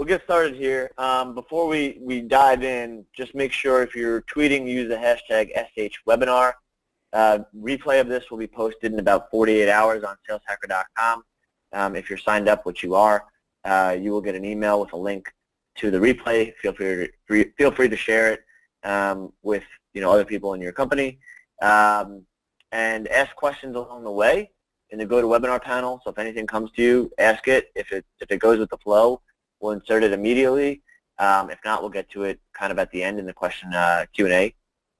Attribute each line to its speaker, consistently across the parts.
Speaker 1: we'll get started here. Before we dive in, just make sure if you're tweeting, use the hashtag SHWebinar. Replay of this will be posted in about 48 hours on saleshacker.com. If you're signed up, which you are, you will get an email with a link to the replay. Feel free to share it with other people in your company, and ask questions along the way in the GoToWebinar panel. So if anything comes to you, ask it. If it goes with the flow, we'll insert it immediately. If not, we'll get to it kind of at the end in the question Q&A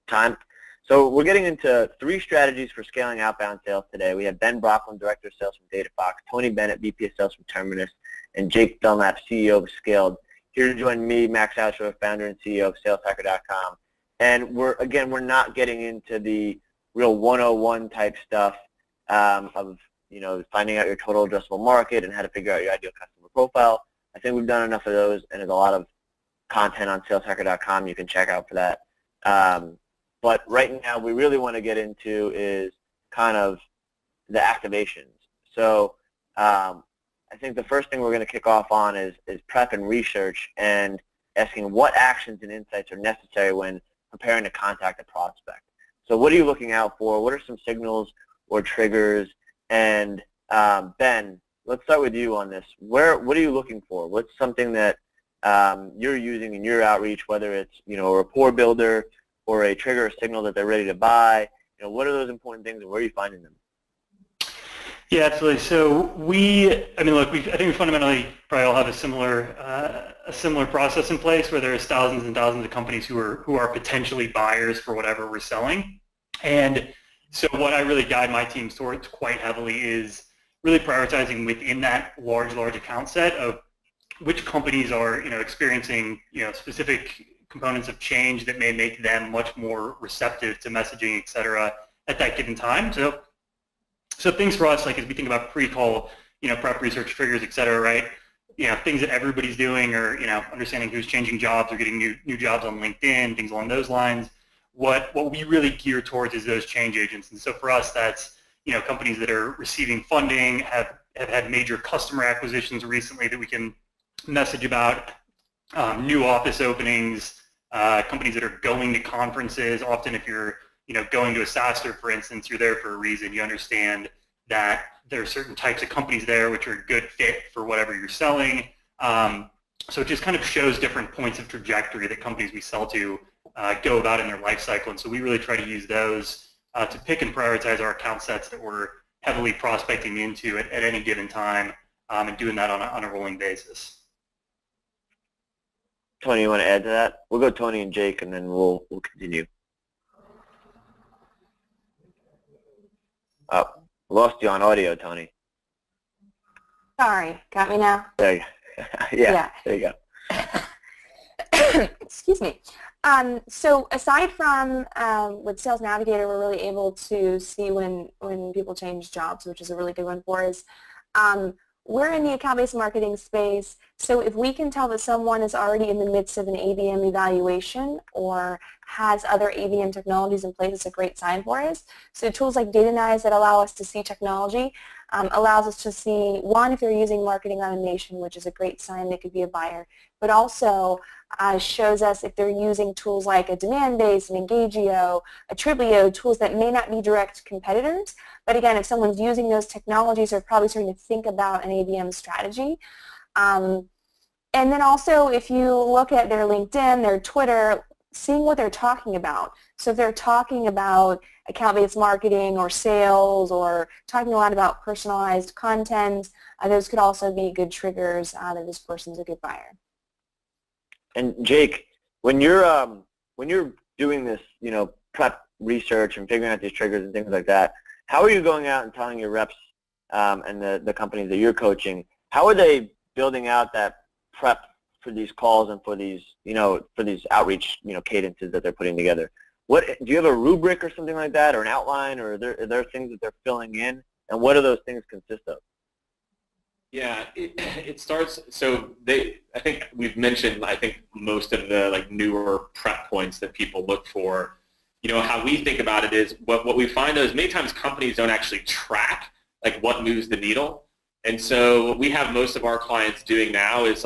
Speaker 1: time. So we're getting into 3 strategies for scaling outbound sales today. We have Ben Brockland, Director of Sales from DataFox, Tonni Bennett, VP of Sales from Terminus, and Jake Dunlap, CEO of Skaled. Here to join me, Max Altschuler, founder and CEO of saleshacker.com. And we're not getting into the real 101 type stuff of finding out your total addressable market and how to figure out your ideal customer profile. I think we've done enough of those, and there's a lot of content on saleshacker.com you can check out for that. But right now, we really want to get into is kind of the activations. So I think the first thing we're going to kick off on is prep and research, and asking what actions and insights are necessary when preparing to contact a prospect. So what are you looking out for? What are some signals or triggers? And Ben, let's start with you on this. What are you looking for? What's something that you're using in your outreach, whether it's a rapport builder or a trigger or signal that they're ready to buy? What are those important things, and where are you finding them?
Speaker 2: Yeah, absolutely. So I think we fundamentally probably all have a similar process in place where there's thousands and thousands of companies who are potentially buyers for whatever we're selling. And so what I really guide my team towards quite heavily is really prioritizing within that large account set of which companies are experiencing specific components of change that may make them much more receptive to messaging, et cetera, at that given time. So things for us, like as we think about pre-call, prep, research, triggers, et cetera, right? Things that everybody's doing, or understanding who's changing jobs or getting new jobs on LinkedIn, things along those lines. What we really gear towards is those change agents. And so for us, that's companies that are receiving funding, have had major customer acquisitions recently that we can message about, new office openings, companies that are going to conferences. Often if you're going to a SaaSter, for instance, you're there for a reason. You understand that there are certain types of companies there which are a good fit for whatever you're selling. So it just kind of shows different points of trajectory that companies we sell to go about in their life cycle. And so we really try to use those to pick and prioritize our account sets that we're heavily prospecting into at any given time, and doing that on a rolling basis.
Speaker 1: Tonni, you want to add to that? We'll go Tonni and Jake, and then we'll continue. Oh, lost you on audio, Tonni.
Speaker 3: Sorry, got me now?
Speaker 1: There you go. Yeah, there you go.
Speaker 3: Excuse me. So aside from with Sales Navigator, we're really able to see when people change jobs, which is a really good one for us. We're in the account-based marketing space, so if we can tell that someone is already in the midst of an ABM evaluation or has other ABM technologies in place, it's a great sign for us. So tools like Datanize that allow us to see technology allows us to see, one, if they're using marketing automation, which is a great sign they could be a buyer, but also shows us if they're using tools like a Demandbase, an Engagio, a Triblio, tools that may not be direct competitors. But again, if someone's using those technologies, they're probably starting to think about an ABM strategy. And then also, if you look at their LinkedIn, their Twitter, seeing what they're talking about. So if they're talking about account-based marketing or sales, or talking a lot about personalized content, those could also be good triggers that this person's a good buyer.
Speaker 1: And Jake, when you're doing this, prep research and figuring out these triggers and things like that, how are you going out and telling your reps and the companies that you're coaching, how are they building out that prep for these calls and for these, for these outreach, cadences that they're putting together? Do you have a rubric or something like that, or an outline, or are there things that they're filling in, and what do those things consist of?
Speaker 4: Yeah, it starts, so I think we've mentioned, most of the newer prep points that people look for. How we think about it is what we find though is many times companies don't actually track what moves the needle. And so what we have most of our clients doing now is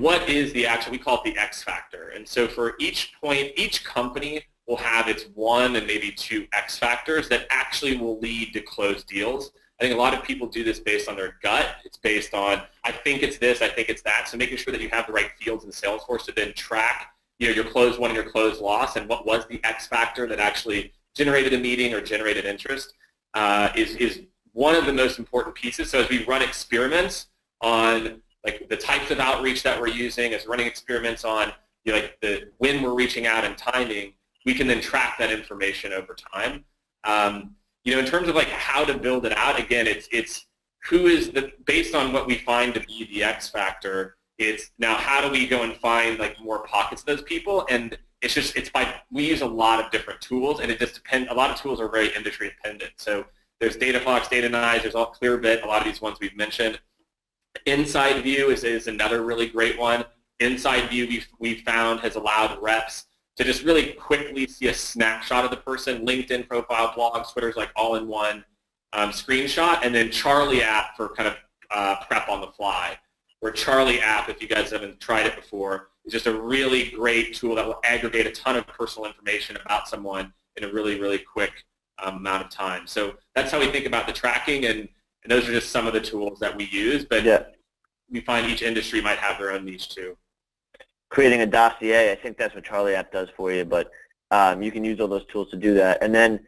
Speaker 4: what is the actual, we call it the X factor. And so for each point, each company will have its one and maybe two X factors that actually will lead to closed deals. I think a lot of people do this based on their gut. It's based on, I think it's this, I think it's that. So making sure that you have the right fields in Salesforce to then track, your closed won and your closed loss, and what was the X factor that actually generated a meeting or generated interest is one of the most important pieces. So as we run experiments on like the types of outreach that we're using, as running experiments on like the when we're reaching out and timing, we can then track that information over time. In terms of like how to build it out, again, it's who is based on what we find to be the X factor. It's now how do we go and find like more pockets of those people, and we use a lot of different tools, and it just depends. A lot of tools are very industry dependent. So there's DataFox, Datanize, there's all Clearbit, a lot of these ones we've mentioned. Inside View is another really great one. Inside View we've found has allowed reps to just really quickly see a snapshot of the person, LinkedIn profile, blogs, Twitter's like all in one screenshot, and then Charlie app for kind of prep on the fly. Where Charlie app, if you guys haven't tried it before, is just a really great tool that will aggregate a ton of personal information about someone in a really, really quick amount of time. So that's how we think about the tracking, and those are just some of the tools that we use, but we find each industry might have their own niche too.
Speaker 1: Creating a dossier, I think that's what Charlie app does for you, but you can use all those tools to do that. And then,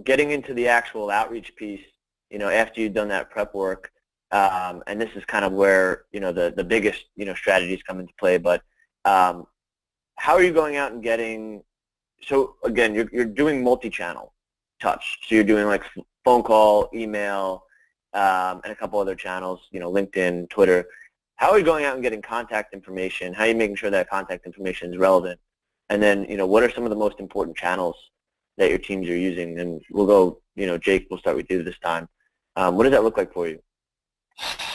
Speaker 1: getting into the actual outreach piece, after you've done that prep work, and this is kind of where, the biggest, strategies come into play, but how are you going out and getting, so again, you're doing multi-channel touch, so you're doing like phone call, email, and a couple other channels, LinkedIn, Twitter. How are you going out and getting contact information? How are you making sure that contact information is relevant? And then, what are some of the most important channels that your teams are using? And we'll go, Jake, we'll start with you this time. What does that look like for you?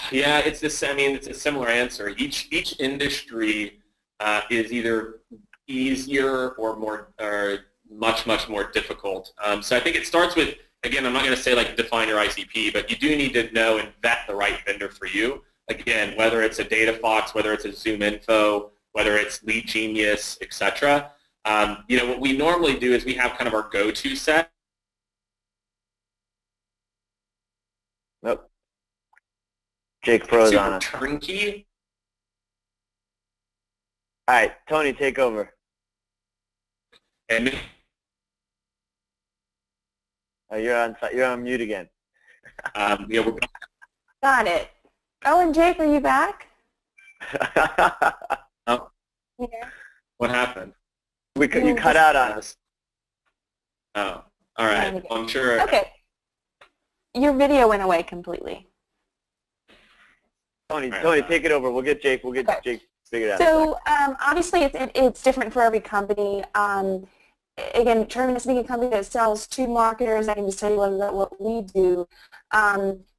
Speaker 4: Yeah, it's a similar answer. Each industry is either easier or more, or much more difficult. So I think it starts with, again, I'm not going to say like define your ICP, but you do need to know and vet the right vendor for you. Again, whether it's a DataFox, whether it's a ZoomInfo, whether it's Lead Genius, etc. What we normally do is we have kind of our go-to set.
Speaker 1: Nope. Jake froze on us.
Speaker 4: Turnkey.
Speaker 1: All right, Tony, take over.
Speaker 4: And
Speaker 1: You're on mute again.
Speaker 4: we're
Speaker 3: Got it. Oh, and Jake, are you back?
Speaker 4: Oh.
Speaker 3: Yeah.
Speaker 4: What happened?
Speaker 1: You cut out on us.
Speaker 4: Oh, all right. Well, I'm sure.
Speaker 3: Okay. Your video went away completely.
Speaker 1: Tony, take it over. We'll get Jake. Jake figured out.
Speaker 3: So obviously, it's different for every company. Again, Terminus being a company that sells to marketers, I can just tell you a little bit about what we do.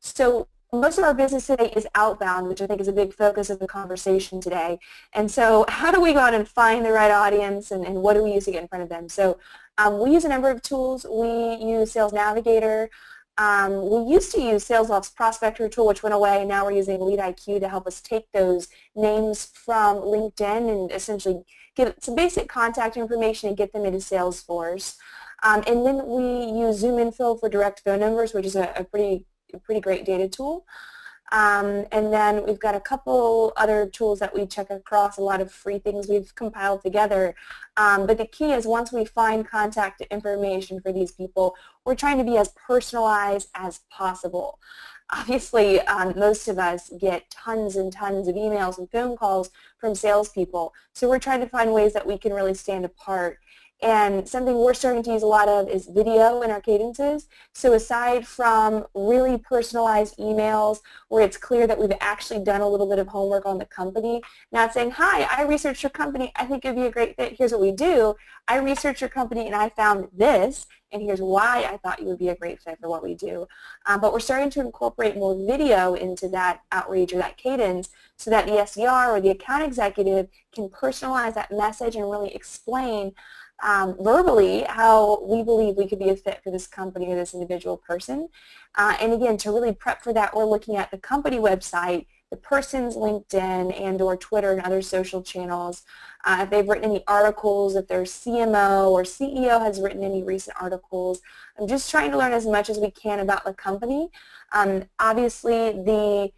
Speaker 3: So most of our business today is outbound, which I think is a big focus of the conversation today. And so how do we go out and find the right audience, and what do we use to get in front of them? So we use a number of tools. We use Sales Navigator. We used to use SalesLoft's Prospector tool, which went away. Now we're using LeadIQ to help us take those names from LinkedIn and essentially get some basic contact information and get them into Salesforce. And then we use ZoomInfo for direct phone numbers, which is a pretty great data tool. And then we've got a couple other tools that we check across, a lot of free things we've compiled together. But the key is once we find contact information for these people, we're trying to be as personalized as possible. Obviously, most of us get tons and tons of emails and phone calls from salespeople, so we're trying to find ways that we can really stand apart. And something we're starting to use a lot of is video in our cadences. So aside from really personalized emails where it's clear that we've actually done a little bit of homework on the company, not saying, hi, I researched your company, I think it'd be a great fit, here's what we do. I researched your company and I found this, and here's why I thought you would be a great fit for what we do. But we're starting to incorporate more video into that outreach or that cadence so that the SDR or the account executive can personalize that message and really explain verbally how we believe we could be a fit for this company or this individual person. And again, to really prep for that, we're looking at the company website, the person's LinkedIn and or Twitter and other social channels, if they've written any articles, if their CMO or CEO has written any recent articles. I'm just trying to learn as much as we can about the company. Obviously, the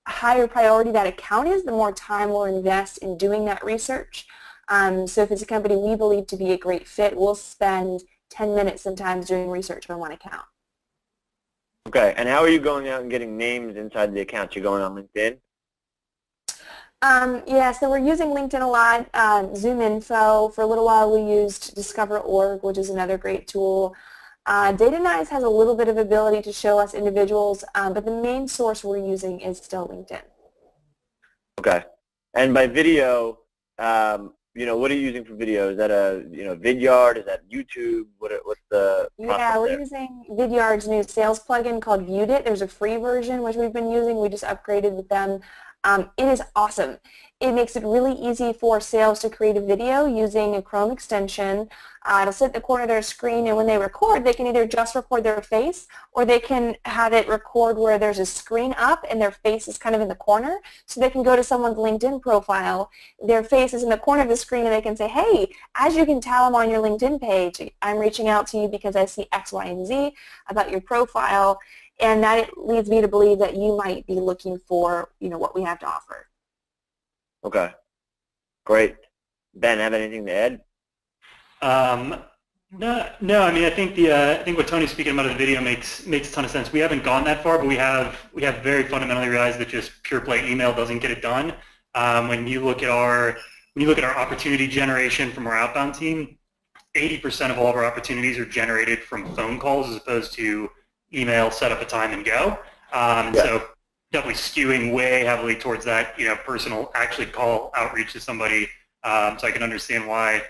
Speaker 3: higher priority that account is, the more time we'll invest in doing that research. So if it's a company we believe to be a great fit, we'll spend 10 minutes sometimes doing research on one account.
Speaker 1: Okay, and how are you going out and getting names inside the accounts? You're going on LinkedIn?
Speaker 3: Yeah, so we're using LinkedIn a lot, ZoomInfo. For a little while we used Discover.org, which is another great tool. DataFox has a little bit of ability to show us individuals, but the main source we're using is still LinkedIn.
Speaker 1: Okay. And by video, what are you using for video? Is that a, Vidyard? Is that YouTube? What's the process
Speaker 3: Yeah, we're
Speaker 1: there?
Speaker 3: using Vidyard's new sales plugin called Viewed It. There's a free version which we've been using. We just upgraded with them. It is awesome. It makes it really easy for sales to create a video using a Chrome extension. It'll sit at the corner of their screen, and when they record, they can either just record their face, or they can have it record where there's a screen up and their face is kind of in the corner. So they can go to someone's LinkedIn profile, their face is in the corner of the screen, and they can say, hey, as you can tell, I'm on your LinkedIn page. I'm reaching out to you because I see X, Y, and Z about your profile. And that leads me to believe that you might be looking for, what we have to offer.
Speaker 1: Okay. Great. Ben, have anything to add?
Speaker 2: No. I mean, I think what Tony's speaking about in the video makes a ton of sense. We haven't gone that far, but we have very fundamentally realized that just pure play email doesn't get it done. When you look at our opportunity generation from our outbound team, 80% of all of our opportunities are generated from phone calls as opposed to email, set up a time and go. So definitely skewing way heavily towards that, personal actually call outreach to somebody. So I can understand why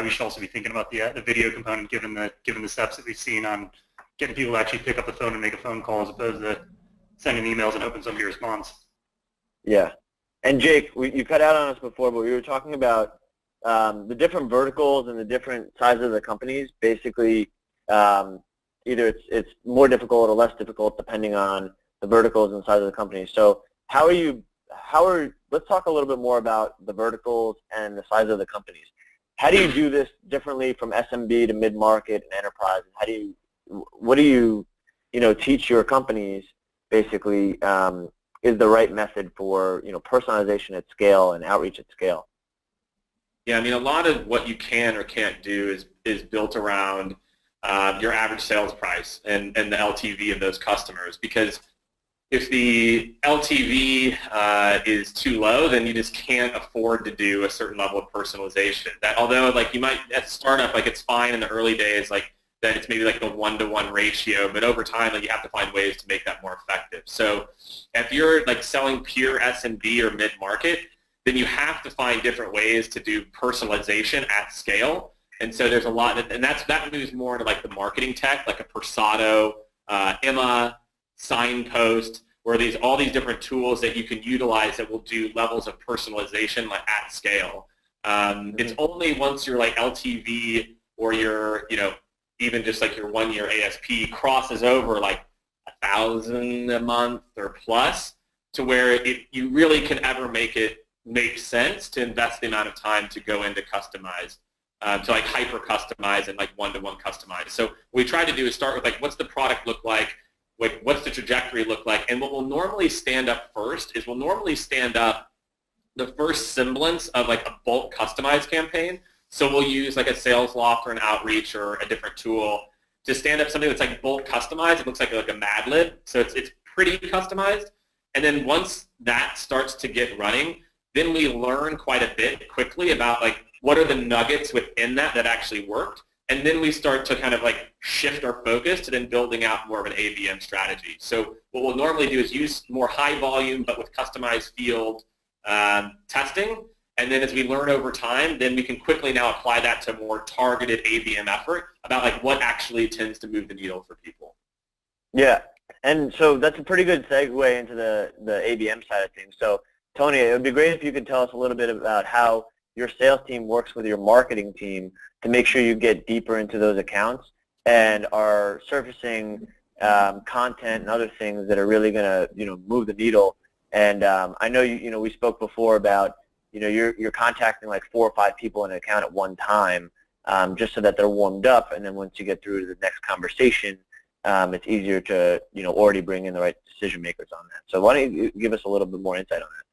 Speaker 2: we should also be thinking about the video component given the steps that we've seen on getting people to actually pick up the phone and make a phone call as opposed to sending emails and hoping somebody responds. Yeah.
Speaker 1: And Jake, you cut out on us before, but we were talking about the different verticals and the different sizes of the companies. Basically, either it's more difficult or less difficult depending on the verticals and size of the company. So let's talk a little bit more about the verticals and the size of the companies. How do you do this differently from SMB to mid-market and enterprise? And what do you teach your companies basically is the right method for, personalization at scale and outreach at scale?
Speaker 4: Yeah, I mean, a lot of what you can or can't do is built around your average sales price and the LTV of those customers, because if the LTV is too low, then you just can't afford to do a certain level of personalization. That although you might at startup, it's fine in the early days, that it's maybe a 1-to-1 ratio, but over time, you have to find ways to make that more effective. So if you're selling pure SMB or mid-market, then you have to find different ways to do personalization at scale. And so there's a lot, and that moves more into the marketing tech, like a Persado, Emma, Signpost, where all these different tools that you can utilize that will do levels of personalization at scale. It's only once your LTV or your even just your 1-year ASP crosses over 1,000 a month or plus to where you really can ever make it make sense to invest the amount of time to go into customize. To hyper customize and 1-to-1 customize. So what we try to do is start with what's the product look like, what's the trajectory look like, and what will normally stand up first is we'll normally stand up the first semblance of a bulk customized campaign. So we'll use a sales loft or an outreach or a different tool to stand up something that's bulk customized. It looks like a Mad Lib, so it's pretty customized. And then once that starts to get running, then we learn quite a bit quickly about what are the nuggets within that actually worked, and then we start to kind of shift our focus to then building out more of an ABM strategy. So what we'll normally do is use more high volume but with customized field testing, and then as we learn over time, then we can quickly now apply that to a more targeted ABM effort about what actually tends to move the needle for people.
Speaker 1: Yeah, and so that's a pretty good segue into the ABM side of things. So Tonni, it would be great if you could tell us a little bit about how your sales team works with your marketing team to make sure you get deeper into those accounts and are surfacing content and other things that are really going to move the needle And I know we spoke before about you're contacting like 4 or 5 people in an account at one time, just so that they're warmed up, and then once you get through to the next conversation, it's easier to already bring in the right decision makers on that. So why don't you give us a little bit more insight on that?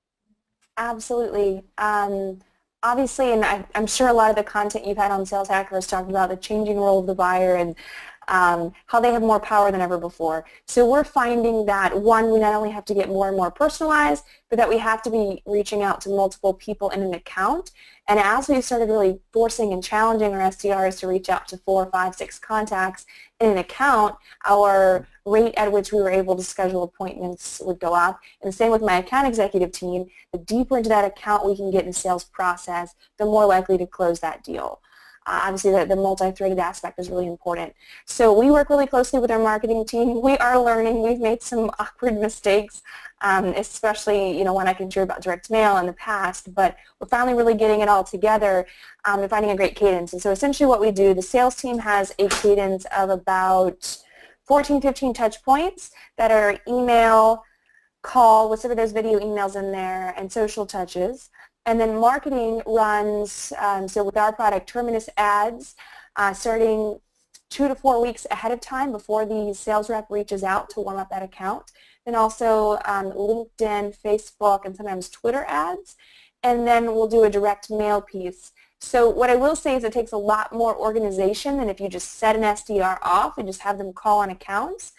Speaker 3: Absolutely. Obviously, and I'm sure a lot of the content you've had on Sales Hackers talked about the changing role of the buyer and how they have more power than ever before. So we're finding that, one, we not only have to get more and more personalized, but that we have to be reaching out to multiple people in an account. And as we started really forcing and challenging our SDRs to reach out to 4, 5, 6 contacts in an account, our rate at which we were able to schedule appointments would go up. And the same with my account executive team. The deeper into that account we can get in the sales process, the more likely to close that deal. Obviously, the multi-threaded aspect is really important. So we work really closely with our marketing team. We are learning. We've made some awkward mistakes, especially when I can hear about direct mail in the past, but we're finally really getting it all together and finding a great cadence. And so essentially what we do, the sales team has a cadence of about 14, 15 touch points that are email, call, with some of those video emails in there, and social touches. And then marketing runs, so with our product, Terminus ads, starting 2 to 4 weeks ahead of time before the sales rep reaches out to warm up that account. And also LinkedIn, Facebook, and sometimes Twitter ads. And then we'll do a direct mail piece. So what I will say is it takes a lot more organization than if you just set an SDR off and just have them call on accounts.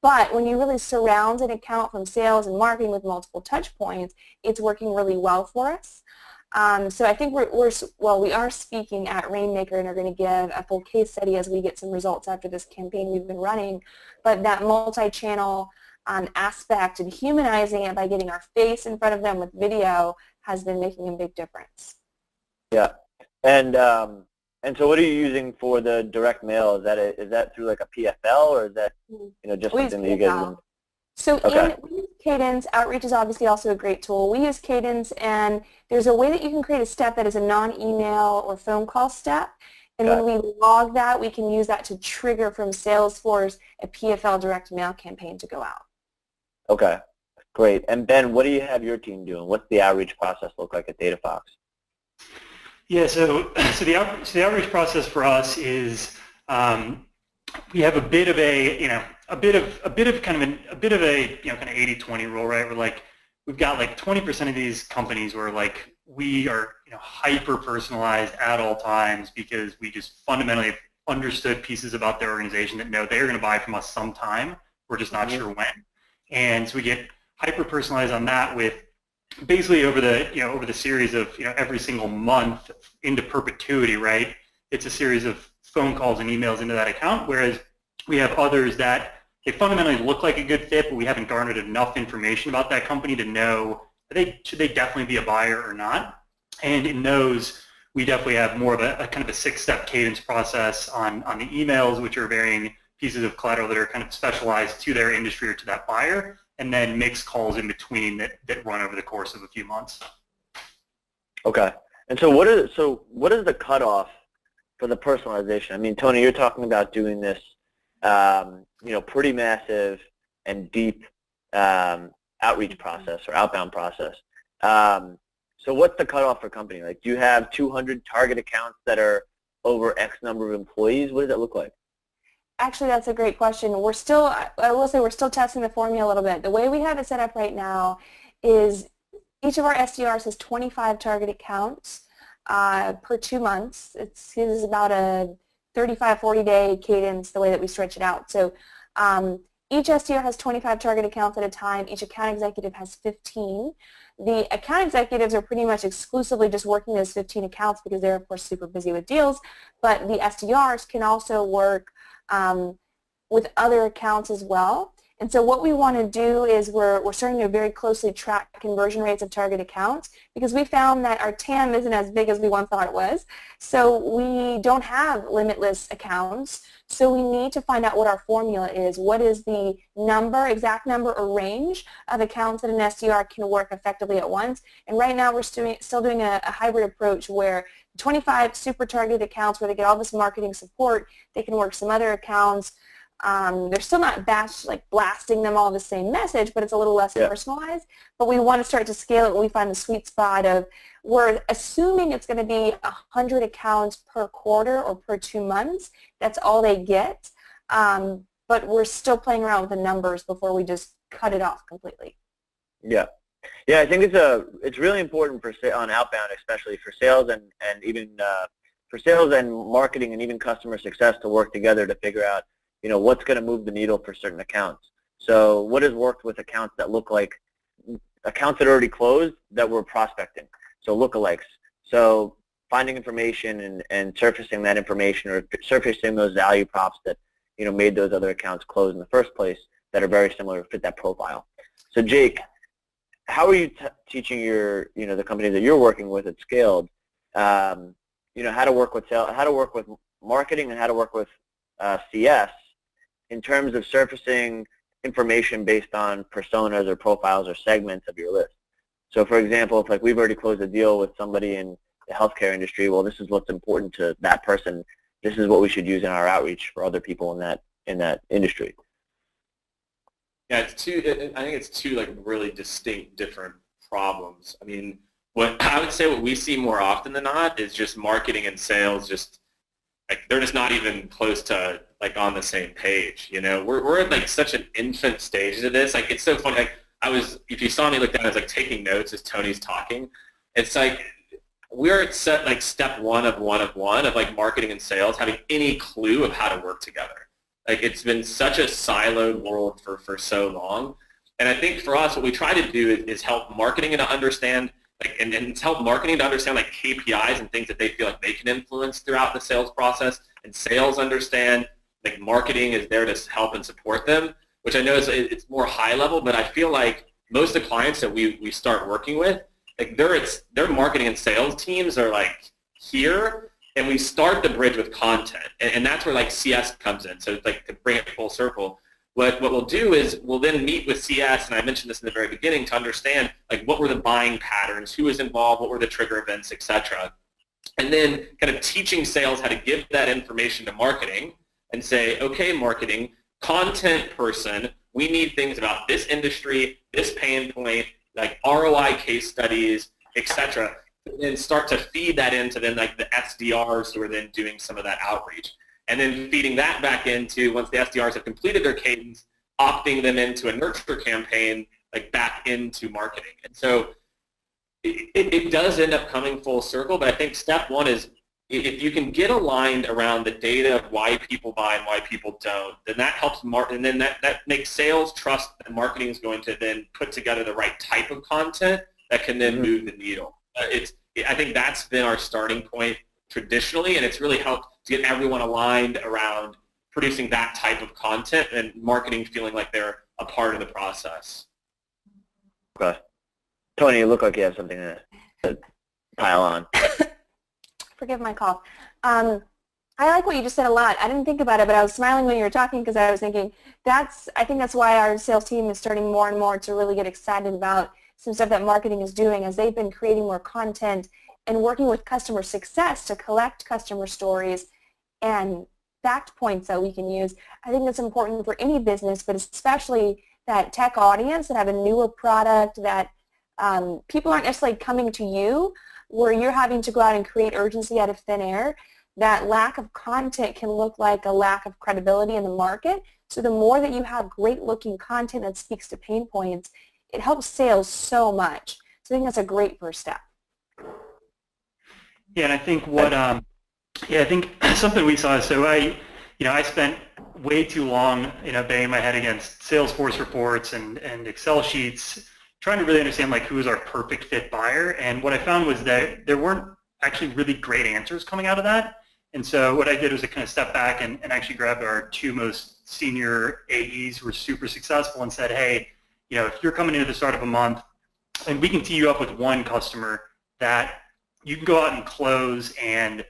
Speaker 3: But when you really surround an account from sales and marketing with multiple touch points, it's working really well for us. So I think we are speaking at Rainmaker and are going to give a full case study as we get some results after this campaign we've been running. But that multi-channel aspect and humanizing it by getting our face in front of them with video has been making a big difference.
Speaker 1: Yeah, and so what are you using for the direct mail? Is that through like a PFL, or is that just something that you guys?
Speaker 3: So we use Cadence. Outreach is obviously also a great tool. We use Cadence, and there's a way that you can create a step that is a non-email or phone call step. And when we log that, we can use that to trigger from Salesforce a PFL direct mail campaign to go out.
Speaker 1: Okay, great. And Ben, what do you have your team doing? What's the outreach process look like at DataFox?
Speaker 2: Yeah, so the outreach process for us is we have a bit of a kind of 80-20 rule, right? We're we've got 20% of these companies where we are hyper personalized at all times because we just fundamentally understood pieces about their organization that know they're going to buy from us sometime. We're just not sure when, and so we get hyper personalized on that with basically over the series of every single month into perpetuity, right? It's a series of phone calls and emails into that account, whereas we have others that they fundamentally look like a good fit, but we haven't garnered enough information about that company to know should they definitely be a buyer or not. And in those, we definitely have more of a kind of a 6-step cadence process on the emails, which are varying pieces of collateral that are kind of specialized to their industry or to that buyer, and then mixed calls in between that run over the course of a few months. Okay.
Speaker 1: And so what is the cutoff for the personalization? I mean, Tonni, you're talking about doing this, pretty massive and deep outreach process or outbound process. So what's the cutoff for company? Do you have 200 target accounts that are over X number of employees? What does that look like?
Speaker 3: Actually, that's a great question. I will say we're still testing the formula a little bit. The way we have it set up right now is each of our SDRs has 25 target accounts per 2 months. It is about a 35, 40-day cadence the way that we stretch it out. So each SDR has 25 target accounts at a time. Each account executive has 15. The account executives are pretty much exclusively just working those 15 accounts because they're, of course, super busy with deals. But the SDRs can also work with other accounts as well. And so what we want to do is we're starting to very closely track conversion rates of target accounts because we found that our TAM isn't as big as we once thought it was. So we don't have limitless accounts. So we need to find out what our formula is. What is the exact number or range of accounts that an SDR can work effectively at once? And right now we're still doing a hybrid approach where 25 super targeted accounts where they get all this marketing support, they can work some other accounts They're still not blasting them all the same message, but it's a little less personalized. But we want to start to scale it when we find the sweet spot of we're assuming it's going to be 100 accounts per quarter or per 2 months. That's all they get. But we're still playing around with the numbers before we just cut it off completely.
Speaker 1: Yeah. Yeah, I think it's really important for on Outbound, especially for sales and even for sales and marketing and even customer success to work together to figure out, what's going to move the needle for certain accounts. So what has worked with accounts that look like accounts that are already closed that we're prospecting? So lookalikes. So finding information and surfacing that information or surfacing those value props that, made those other accounts close in the first place that are very similar, fit that profile. So Jake, how are you teaching the company that you're working with at Skaled, how to work with sales, how to work with marketing and how to work with CS in terms of surfacing information based on personas or profiles or segments of your list? So for example, if we've already closed a deal with somebody in the healthcare industry, well, this is what's important to that person. This is what we should use in our outreach for other people in that industry.
Speaker 4: Yeah, I think it's two really distinct different problems. I mean, what I would say what we see more often than not is just marketing and sales they're just not even close to on the same page. We're at such an infant stage of this. It's so funny. If you saw me look down, I was taking notes as Tony's talking. It's we're at step one of marketing and sales, having any clue of how to work together. It's been such a siloed world for so long. And I think for us, what we try to do is help marketing to understand and help marketing to understand KPIs and things that they feel they can influence throughout the sales process, and sales understand marketing is there to help and support them, which I know it's more high level, but I feel most of the clients that we start working with, their marketing and sales teams are here, and we start the bridge with content, and that's where CS comes in. So to bring it full circle, what we'll do is we'll then meet with CS, and I mentioned this in the very beginning, to understand what were the buying patterns, who was involved, what were the trigger events, etc. And then kind of teaching sales how to give that information to marketing and say, okay, marketing, content person, we need things about this industry, this pain point, ROI case studies, etc. And start to feed that into then the SDRs who are then doing some of that outreach. And then feeding that back into, once the SDRs have completed their cadence, opting them into a nurture campaign, back into marketing. And so it does end up coming full circle, but I think step one is if you can get aligned around the data of why people buy and why people don't, then that helps and then that makes sales trust that marketing is going to then put together the right type of content that can then move the needle. I think that's been our starting point traditionally, and it's really helped to get everyone aligned around producing that type of content and marketing feeling like they're a part of the process.
Speaker 1: Okay. Tony, you look like you have something to pile on.
Speaker 3: Forgive my cough. I like what you just said a lot. I didn't think about it, but I was smiling when you were talking because I was thinking I think that's why our sales team is starting more and more to really get excited about some stuff that marketing is doing, as they've been creating more content and working with customer success to collect customer stories and fact points that we can use. I think that's important for any business, but especially that tech audience that have a newer product that people aren't necessarily coming to you, where you're having to go out and create urgency out of thin air. That lack of content can look like a lack of credibility in the market. So the more that you have great looking content that speaks to pain points, it helps sales so much. So I think that's a great first step.
Speaker 2: Yeah, and I think I think something we saw. So I spent way too long, banging my head against Salesforce reports and Excel sheets, trying to really understand who is our perfect fit buyer. And what I found was that there weren't actually really great answers coming out of that. And so what I did was I kind of stepped back and actually grabbed our two most senior AEs who were super successful and said, hey, if you're coming into the start of a month and we can tee you up with one customer that you can go out and close and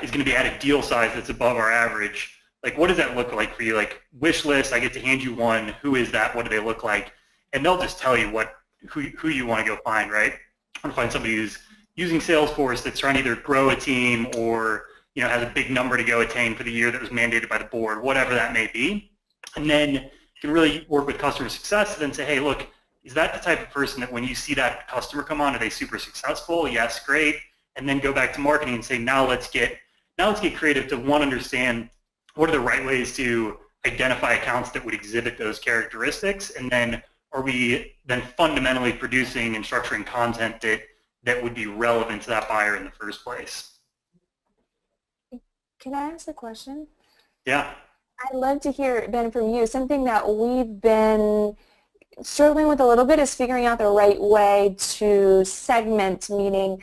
Speaker 2: is going to be at a deal size that's above our average, what does that look like for you? Wish list, I get to hand you one. Who is that? What do they look like? And they'll just tell you who you want to go find, right? I want to find somebody who's using Salesforce that's trying to either grow a team or has a big number to go attain for the year that was mandated by the board, whatever that may be. And then you can really work with customer success and then say, hey, look, is that the type of person that when you see that customer come on, are they super successful? Yes, great. And then go back to marketing and say, now let's get creative to, one, understand what are the right ways to identify accounts that would exhibit those characteristics, and then are we then fundamentally producing and structuring content that would be relevant to that buyer in the first place.
Speaker 3: Can I ask a question?
Speaker 2: Yeah.
Speaker 3: I'd love to hear, Ben, from you. Something that we've been struggling with a little bit is figuring out the right way to segment, meaning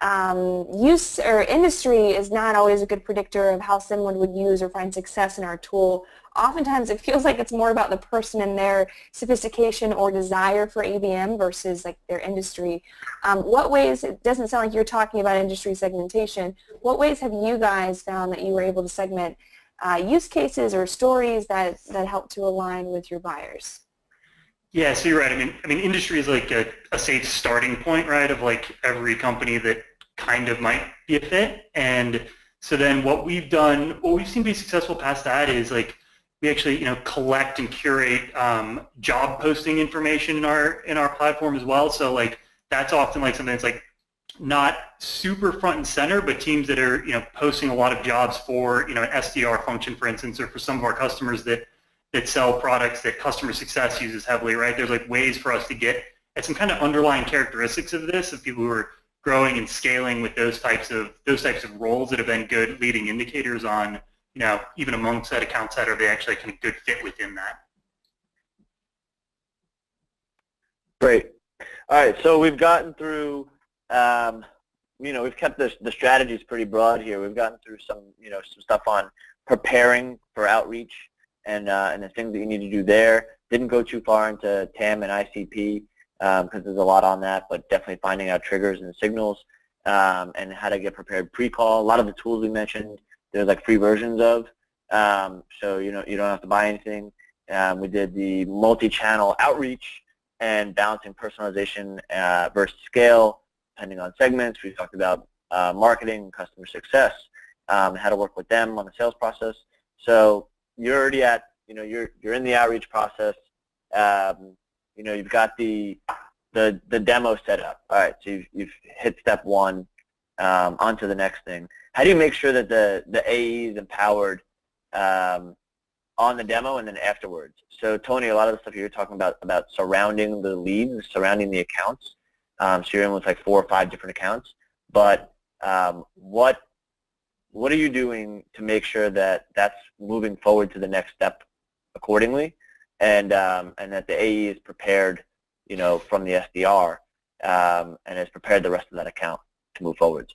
Speaker 3: use or industry is not always a good predictor of how someone would use or find success in our tool. Oftentimes it feels like it's more about the person and their sophistication or desire for ABM versus like their industry. What ways, it doesn't sound like you're talking about industry segmentation, what ways have you guys found that you were able to segment use cases or stories that help to align with your buyers?
Speaker 2: Yeah, so you're right. I mean, industry is like a safe starting point, right, of like every company that kind of might be a fit. And so then what we've seen be successful past that is like we actually, collect and curate job posting information in our platform as well. So like that's often like something that's like not super front and center, but teams that are, posting a lot of jobs for, an SDR function, for instance, or for some of our customers that sell products that customer success uses heavily, right? There's like ways for us to get at some kind of underlying characteristics of this, of people who are growing and scaling with those types of roles that have been good leading indicators on, even amongst that account set, are they actually kind of good fit within that?
Speaker 1: Great. All right, so we've gotten through, we've kept the strategies pretty broad here. We've gotten through some stuff on preparing for outreach and the things that you need to do there. Didn't go too far into TAM and ICP because there's a lot on that, but definitely finding out triggers and signals and how to get prepared pre-call. A lot of the tools we mentioned, there's like free versions of, so you don't have to buy anything. We did the multi-channel outreach and balancing personalization versus scale, depending on segments. We talked about marketing, customer success, how to work with them on the sales process. So you're already at, you're in the outreach process. You've got the demo set up. All right, so you've hit step one, onto the next thing. How do you make sure that the AE is empowered on the demo and then afterwards? So Tony, a lot of the stuff you're talking about surrounding the leads, surrounding the accounts. So you're in with like 4 or 5 different accounts. But what are you doing to make sure that that's moving forward to the next step accordingly, and that the AE is prepared, from the SDR, and has prepared the rest of that account to move forward?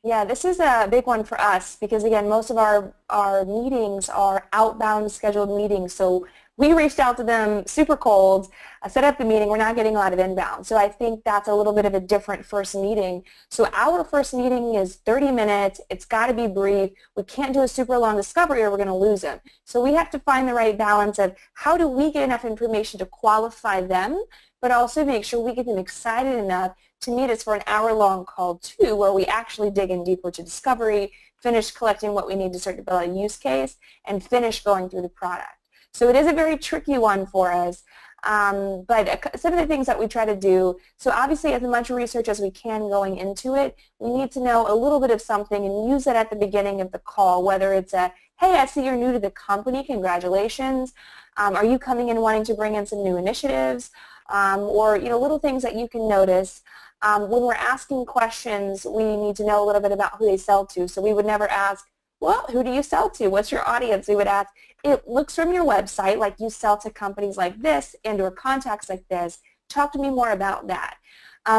Speaker 3: Yeah, this is a big one for us because, again, most of our meetings are outbound scheduled meetings. So we reached out to them super cold, set up the meeting. We're not getting a lot of inbound. So I think that's a little bit of a different first meeting. So our first meeting is 30 minutes. It's got to be brief. We can't do a super long discovery or we're going to lose them. So we have to find the right balance of how do we get enough information to qualify them, but also make sure we get them excited enough to meet us for an hour-long call too, where we actually dig in deeper to discovery, finish collecting what we need to start to build a use case, and finish going through the product. So it is a very tricky one for us, but some of the things that we try to do, so obviously as much research as we can going into it, we need to know a little bit of something and use it at the beginning of the call, whether it's a, hey, I see you're new to the company, congratulations. Are you coming in wanting to bring in some new initiatives? Or little things that you can notice. When we're asking questions, we need to know a little bit about who they sell to. So we would never ask, well, who do you sell to? What's your audience? We would ask, it looks from your website like you sell to companies like this and or contacts like this. Talk to me more about that.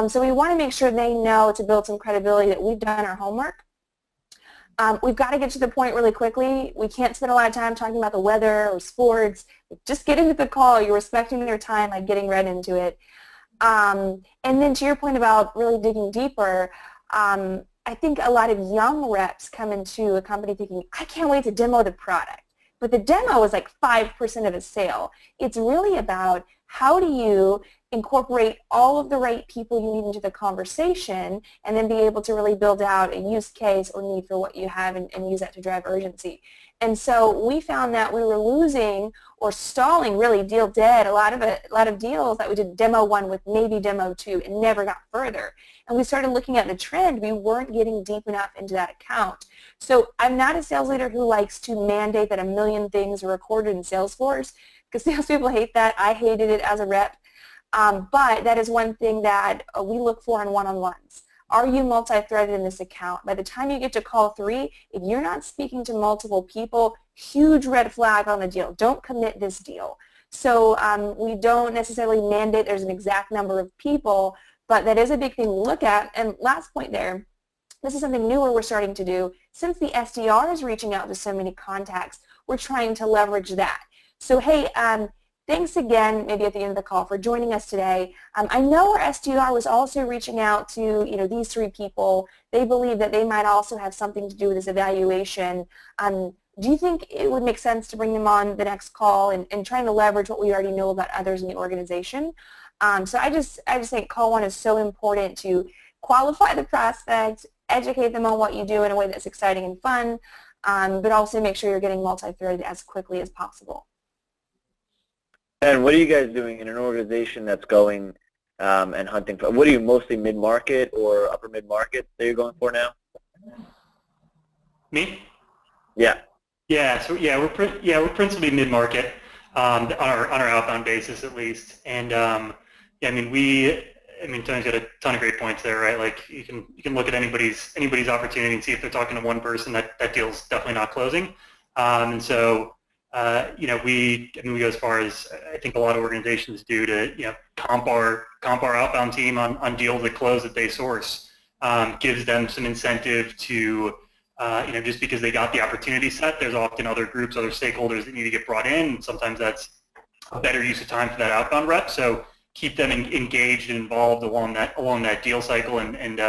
Speaker 3: So we want to make sure they know, to build some credibility, that we've done our homework. We've got to get to the point really quickly. We can't spend a lot of time talking about the weather or sports. Just get into the call. You're respecting their time, like getting right into it. And then to your point about really digging deeper, I think a lot of young reps come into a company thinking, I can't wait to demo the product. But the demo is like 5% of a sale. It's really about how do you incorporate all of the right people you need into the conversation, and then be able to really build out a use case or need for what you have and use that to drive urgency. And so we found that we were losing or stalling, really deal dead, a lot of deals that we did demo 1 with maybe demo 2 and never got further. And we started looking at the trend. We weren't getting deep enough into that account. So I'm not a sales leader who likes to mandate that a million things are recorded in Salesforce, because salespeople hate that. I hated it as a rep. But that is one thing that we look for in one-on-ones. Are you multi-threaded in this account? By the time you get to call 3, if you're not speaking to multiple people, huge red flag on the deal. Don't commit this deal. So we don't necessarily mandate there's an exact number of people, but that is a big thing to look at. And last point there, this is something newer we're starting to do. Since the SDR is reaching out to so many contacts, we're trying to leverage that. So hey, thanks again, maybe at the end of the call, for joining us today. I know our SDR was also reaching out to these 3 people. They believe that they might also have something to do with this evaluation. Do you think it would make sense to bring them on the next call and trying to leverage what we already know about others in the organization? So I just think call 1 is so important to qualify the prospect, educate them on what you do in a way that's exciting and fun, but also make sure you're getting multi-threaded as quickly as possible.
Speaker 1: And what are you guys doing in an organization that's going and hunting for? What are you, mostly mid-market or upper mid-market that you're going for now?
Speaker 2: Me?
Speaker 1: Yeah.
Speaker 2: Yeah. So we're principally mid-market on our outbound basis at least. And yeah, Tony's got a ton of great points there, right? Like you can look at anybody's opportunity and see if they're talking to one person, that deal's definitely not closing. And so. We go as far as I think a lot of organizations do to comp our outbound team on deals that close that they source. Gives them some incentive to just because they got the opportunity set. There's often other groups, other stakeholders that need to get brought in. And sometimes that's a better use of time for that outbound rep. So keep them engaged and involved along that deal cycle and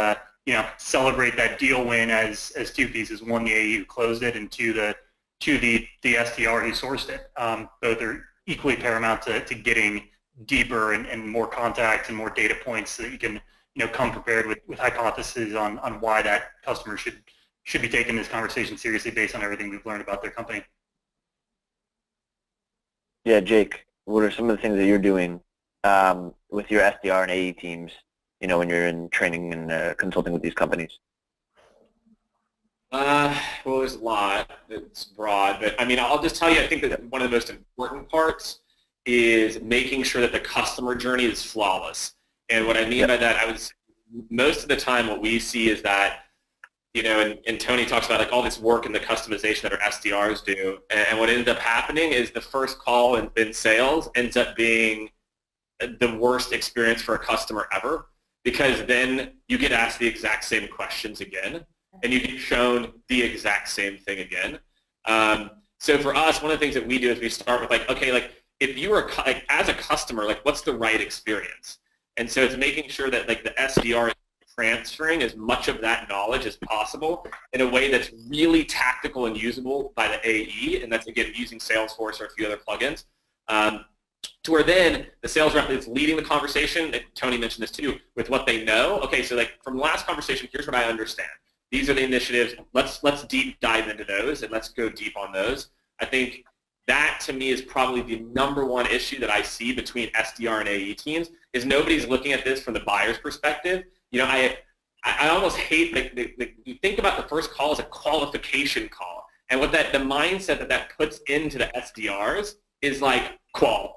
Speaker 2: celebrate that deal win as 2 pieces: 1, the AE who closed it, and 2, the SDR who sourced it. Both are equally paramount to getting deeper and more contacts and more data points so that you can come prepared with hypotheses on why that customer should be taking this conversation seriously based on everything we've learned about their company.
Speaker 1: Yeah, Jake, what are some of the things that you're doing with your SDR and AE teams, when you're in training and consulting with these companies?
Speaker 4: Well, there's a lot. It's broad, but I'll just tell you, I think that one of the most important parts is making sure that the customer journey is flawless. And what I mean by that, most of the time what we see is that, and Tonni talks about like all this work and the customization that our SDRs do, and what ends up happening is the first call in sales ends up being the worst experience for a customer ever, because then you get asked the exact same questions again, and you get shown the exact same thing again. So for us, one of the things that we do is we start with if you were as a customer, what's the right experience? And so it's making sure that the SDR is transferring as much of that knowledge as possible in a way that's really tactical and usable by the AE, and that's again using Salesforce or a few other plugins. To where then the sales rep is leading the conversation, and Tonni mentioned this too, with what they know. Okay, so from the last conversation, here's what I understand. These are the initiatives. Let's deep dive into those, and let's go deep on those. I think that, to me, is probably the number one issue that I see between SDR and AE teams, is nobody's looking at this from the buyer's perspective. I almost hate, you think about the first call as a qualification call, and what the mindset that puts into the SDRs is qual,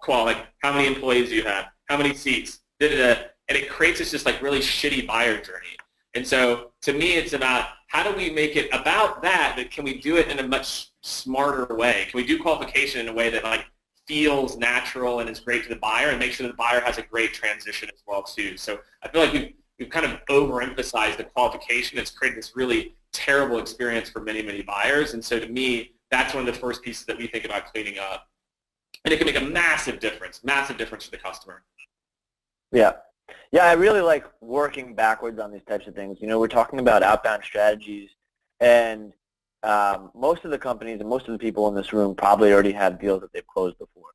Speaker 4: how many employees do you have, how many seats, and it creates this just really shitty buyer journey. And so to me, it's about how do we make it about that, but can we do it in a much smarter way? Can we do qualification in a way that feels natural and is great for the buyer, and make sure that the buyer has a great transition as well too? So I feel like we've kind of overemphasized the qualification. It's created this really terrible experience for many, many buyers. And so to me, that's one of the first pieces that we think about cleaning up. And it can make a massive difference for the customer.
Speaker 1: Yeah. Yeah, I really like working backwards on these types of things. We're talking about outbound strategies, and most of the companies and most of the people in this room probably already have deals that they've closed before.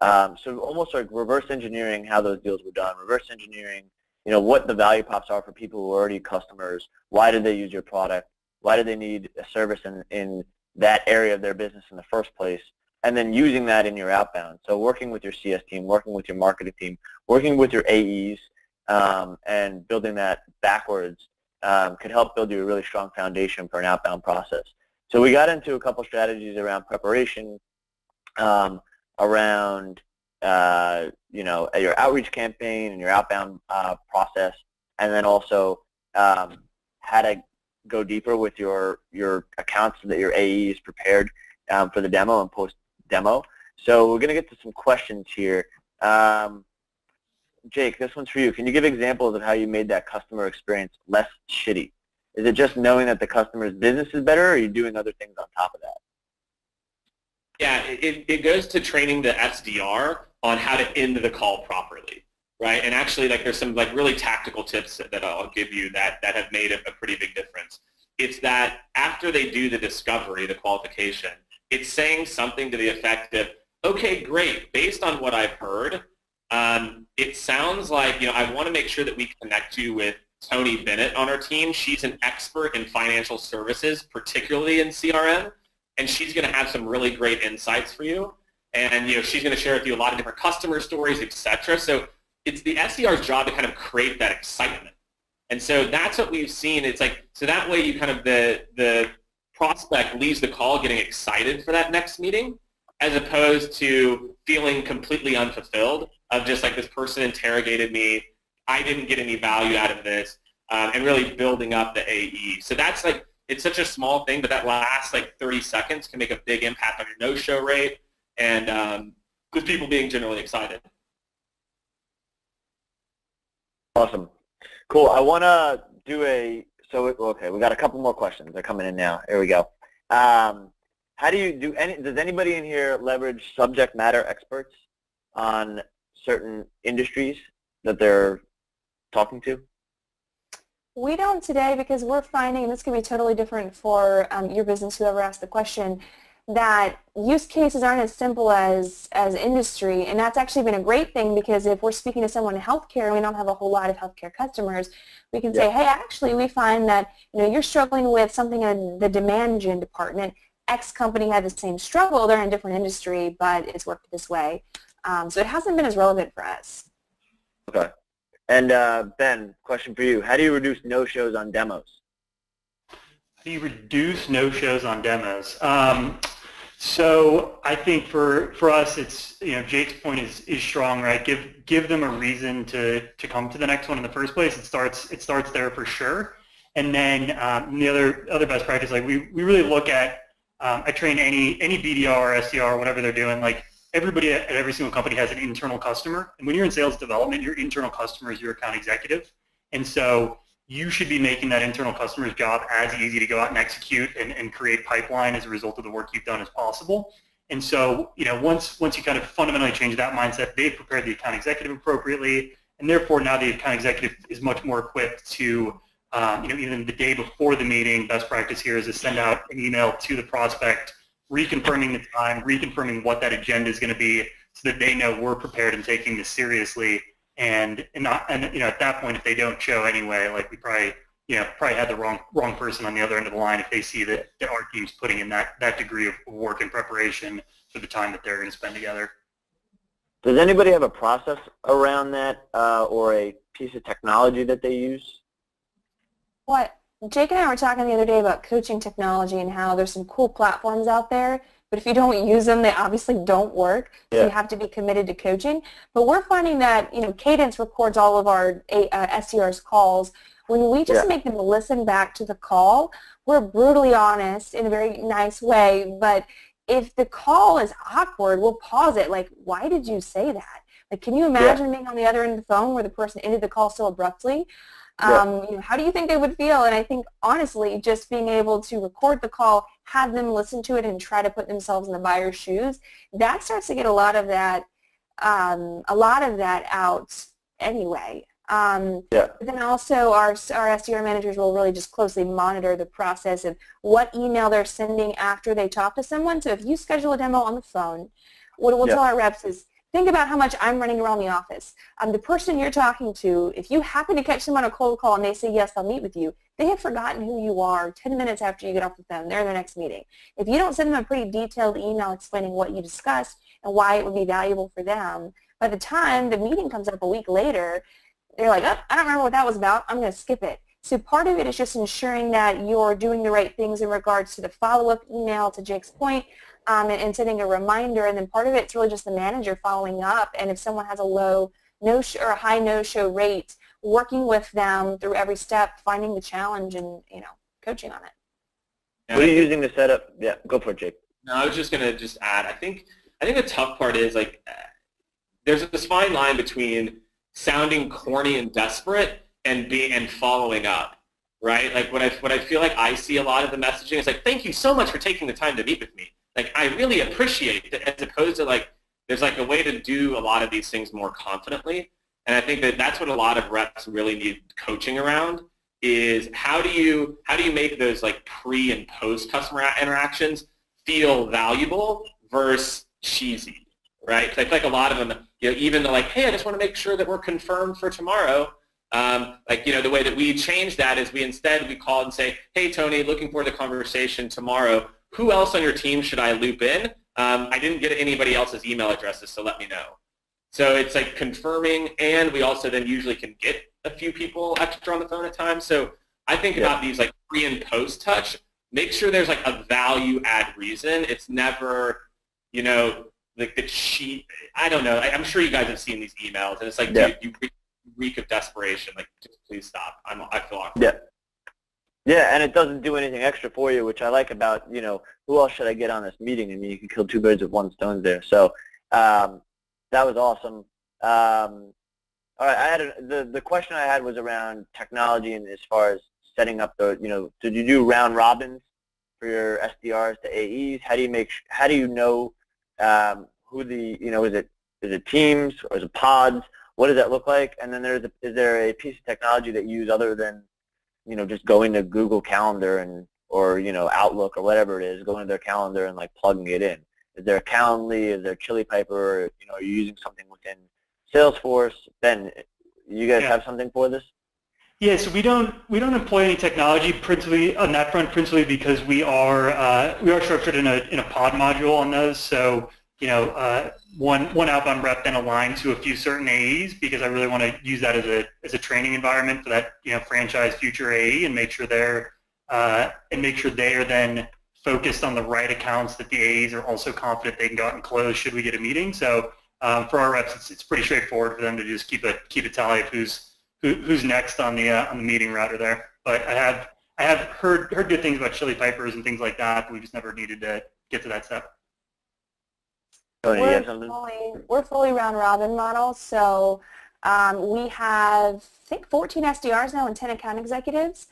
Speaker 1: So almost like reverse engineering how those deals were done, reverse engineering, what the value props are for people who are already customers. Why did they use your product? Why do they need a service in that area of their business in the first place? And then using that in your outbound. So working with your CS team, working with your marketing team, working with your AEs, and building that backwards could help build you a really strong foundation for an outbound process. So we got into a couple strategies around preparation, around your outreach campaign and your outbound process, and then also how to go deeper with your accounts so that your AE is prepared for the demo and post-demo. So we're going to get to some questions here. Jake, this one's for you. Can you give examples of how you made that customer experience less shitty? Is it just knowing that the customer's business is better, or are you doing other things on top of that?
Speaker 4: Yeah, it goes to training the SDR on how to end the call properly, right? And actually, there's some really tactical tips that I'll give you that have made a pretty big difference. It's that after they do the discovery, the qualification, it's saying something to the effect of, okay, great, based on what I've heard, it sounds like, I want to make sure that we connect you with Tonni Bennett on our team. She's an expert in financial services, particularly in CRM, and she's going to have some really great insights for you. And she's going to share with you a lot of different customer stories, etc. So it's the SDR's job to kind of create that excitement. And so that's what we've seen. It's so that way you kind of, the prospect leaves the call getting excited for that next meeting, as opposed to feeling completely unfulfilled of just this person interrogated me, I didn't get any value out of this, and really building up the AE. So that's it's such a small thing, but that last 30 seconds can make a big impact on your no-show rate and with people being generally excited.
Speaker 1: Awesome. Cool. I want to do okay, we got a couple more questions. They're coming in now. Here we go. How do you does anybody in here leverage subject matter experts on certain industries that they're talking to?
Speaker 3: We don't today because we're finding, and this can be totally different for your business, whoever asked the question, that use cases aren't as simple as industry, and that's actually been a great thing because if we're speaking to someone in healthcare and we don't have a whole lot of healthcare customers, we can say, hey, actually we find that you're struggling with something in the demand gen department. X company had the same struggle. They're in a different industry, but it's worked this way. So it hasn't been as relevant for us.
Speaker 1: Okay. And Ben, question for you. How do you reduce no-shows on demos?
Speaker 2: How do you reduce no-shows on demos? So I think for us, it's, Jake's point is strong, right? Give them a reason to come to the next one in the first place. It starts there for sure. And then the other best practice, we really look at, I train any BDR or SDR, whatever they're doing, everybody at every single company has an internal customer. And when you're in sales development, your internal customer is your account executive. And so you should be making that internal customer's job as easy to go out and execute and create pipeline as a result of the work you've done as possible. And so, once you kind of fundamentally change that mindset, they've prepared the account executive appropriately, and therefore now the account executive is much more equipped to, even the day before the meeting, best practice here is to send out an email to the prospect, reconfirming the time, reconfirming what that agenda is going to be, so that they know we're prepared and taking this seriously. And at that point, if they don't show anyway, we probably had the wrong person on the other end of the line if they see that our team's putting in that degree of work and preparation for the time that they're going to spend together.
Speaker 1: Does anybody have a process around that or a piece of technology that they use?
Speaker 3: Jake and I were talking the other day about coaching technology and how there's some cool platforms out there, but if you don't use them, they obviously don't work. So you have to be committed to coaching. But we're finding that Cadence records all of our SDR's calls. When we just make them listen back to the call, we're brutally honest in a very nice way. But if the call is awkward, we'll pause it. Why did you say that? Can you imagine being on the other end of the phone where the person ended the call so abruptly? How do you think they would feel? And I think, honestly, just being able to record the call, have them listen to it, and try to put themselves in the buyer's shoes, that starts to get a lot of that out anyway. But then also our SDR managers will really just closely monitor the process of what email they're sending after they talk to someone. So if you schedule a demo on the phone, what we'll tell our reps is, think about how much I'm running around the office. The person you're talking to, if you happen to catch them on a cold call and they say, yes, I'll meet with you, they have forgotten who you are 10 minutes after you get off the phone. They're in their next meeting. If you don't send them a pretty detailed email explaining what you discussed and why it would be valuable for them, by the time the meeting comes up a week later, they're like, oh, I don't remember what that was about. I'm going to skip it. So part of it is just ensuring that you're doing the right things in regards to the follow-up email, to Jake's point, and sending a reminder. And then part of it's really just the manager following up. And if someone has a low no-show or a high no-show rate, working with them through every step, finding the challenge, and coaching on it.
Speaker 1: What are you using to set up? Yeah, go for it, Jake.
Speaker 4: No, I was just going to add. I think the tough part is like there's this fine line between sounding corny and desperate and following up, right? Like what I feel like I see a lot of the messaging is like, thank you so much for taking the time to meet with me. Like I really appreciate it, as opposed to like there's like a way to do a lot of these things more confidently. And I think that's what a lot of reps really need coaching around is how do you make those like pre and post customer interactions feel valuable versus cheesy, right? 'Cause I feel like a lot of them, even though like, hey, I just want to make sure that we're confirmed for tomorrow. The way that we change that is we call and say, hey, Tony, looking forward to the conversation tomorrow. Who else on your team should I loop in? I didn't get anybody else's email addresses, so let me know. So it's like confirming, and we also then usually can get a few people extra on the phone at times. So I think about these like pre and post touch. Make sure there's like a value add reason. It's never, like the cheat. I don't know. I'm sure you guys have seen these emails, and it's like, dude, you reek of desperation. Like, just please stop. I feel awkward.
Speaker 1: Yeah. Yeah, and it doesn't do anything extra for you, which I like about, who else should I get on this meeting? I mean, you can kill two birds with one stone there. So that was awesome. All right, I had the question I had was around technology and as far as setting up the, did you do round robins for your SDRs to AEs? How do you know who the, is it teams or is it pods? What does that look like? And then is there a piece of technology that you use other than, just going to Google Calendar or Outlook or whatever it is, going to their calendar and like plugging it in? Is there a Calendly? Is there Chili Piper? Or, are you using something within Salesforce? Ben, you guys have something for this?
Speaker 2: Yeah, so we don't employ any technology principally on that front, principally because we are structured in a pod module on those. So one outbound rep then aligned to a few certain AEs because I really want to use that as a training environment for that franchise future AE and make sure they are then focused on the right accounts that the AEs are also confident they can go out and close should we get a meeting. So for our reps, it's pretty straightforward for them to just keep a tally of who's next on the meeting router there. But I have heard good things about Chili Pipers and things like that, but we just never needed to get to that step.
Speaker 1: Tony,
Speaker 3: we're fully round robin model, so we have I think 14 SDRs now and 10 account executives.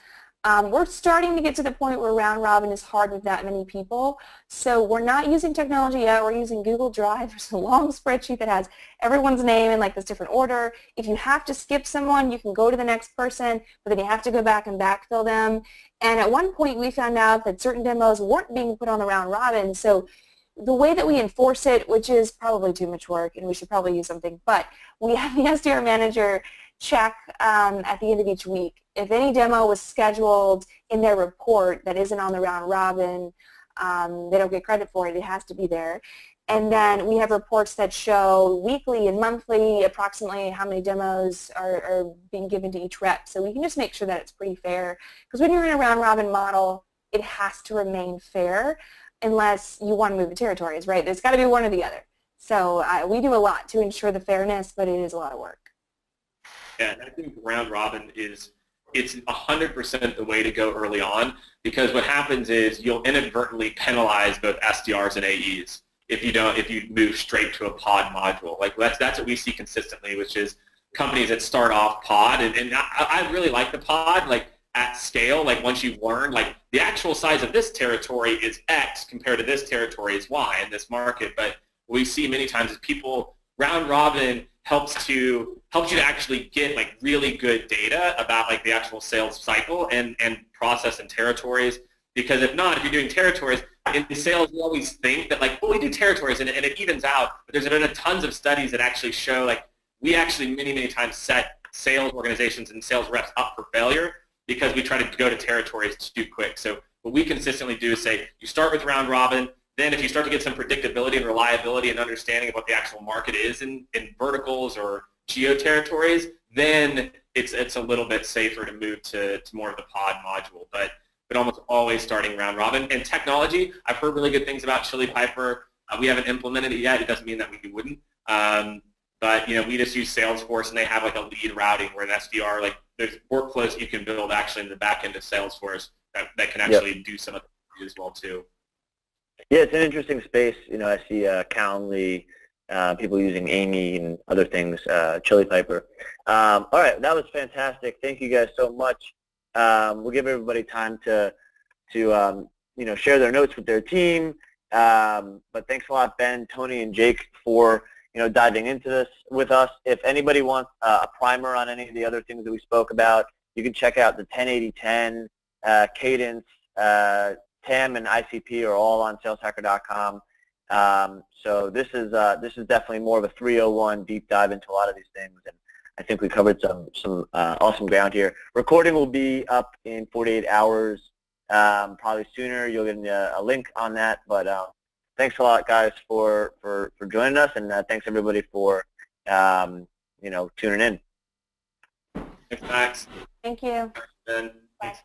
Speaker 3: We're starting to get to the point where round robin is hard with that many people, so we're not using technology yet. We're using Google Drive. There's a long spreadsheet that has everyone's name in like this different order. If you have to skip someone, you can go to the next person, but then you have to go back and backfill them. And at one point, we found out that certain demos weren't being put on the round robin, so the way that we enforce it, which is probably too much work, and we should probably use something, but we have the SDR manager check at the end of each week. If any demo was scheduled in their report that isn't on the round robin, they don't get credit for it. It has to be there. And then we have reports that show weekly and monthly approximately how many demos are being given to each rep. So we can just make sure that it's pretty fair. Because when you're in a round robin model, it has to remain fair unless you want to move the territories, right? There's got to be one or the other. So we do a lot to ensure the fairness, but it is a lot of work.
Speaker 4: Yeah, and I think round robin it's 100% the way to go early on, because what happens is you'll inadvertently penalize both SDRs and AEs if you move straight to a pod module. Like that's what we see consistently, which is companies that start off pod, and I really like the pod, like at scale, like once you've learned, like the actual size of this territory is X compared to this territory is Y in this market. But what we see many times is people, round robin helps you to actually get like really good data about like the actual sales cycle and process and territories. Because if not, if you're doing territories, in sales we always think that like, well, we do territories and it evens out, but there's been tons of studies that actually show like we actually many times set sales organizations and sales reps up for failure because we try to go to territories too quick. So what we consistently do is say, you start with round robin, then if you start to get some predictability and reliability and understanding of what the actual market is in verticals or geo territories, then it's a little bit safer to move to more of the pod module. But almost always starting round robin. And technology, I've heard really good things about Chili Piper. We haven't implemented it yet. It doesn't mean that we wouldn't. But we just use Salesforce, and they have like a lead routing where an SDR, like there's workflows you can build actually in the back end of Salesforce that can actually do some of the as well too.
Speaker 1: Yeah, it's an interesting space. I see Calendly, people using Amy and other things, Chili Piper. All right, that was fantastic. Thank you guys so much. We'll give everybody time to share their notes with their team. But thanks a lot, Ben, Tony, and Jake for diving into this with us. If anybody wants a primer on any of the other things that we spoke about, you can check out the 10-80-10, Cadence, TAM, and ICP are all on saleshacker.com. So this is definitely more of a 301 deep dive into a lot of these things, and I think we covered some awesome ground here. Recording will be up in 48 hours, probably sooner. You'll get a link on that. But thanks a lot, guys, for joining us, and thanks everybody for tuning in.
Speaker 4: Thanks, Max.
Speaker 3: Thank you.
Speaker 4: Ben. Thanks.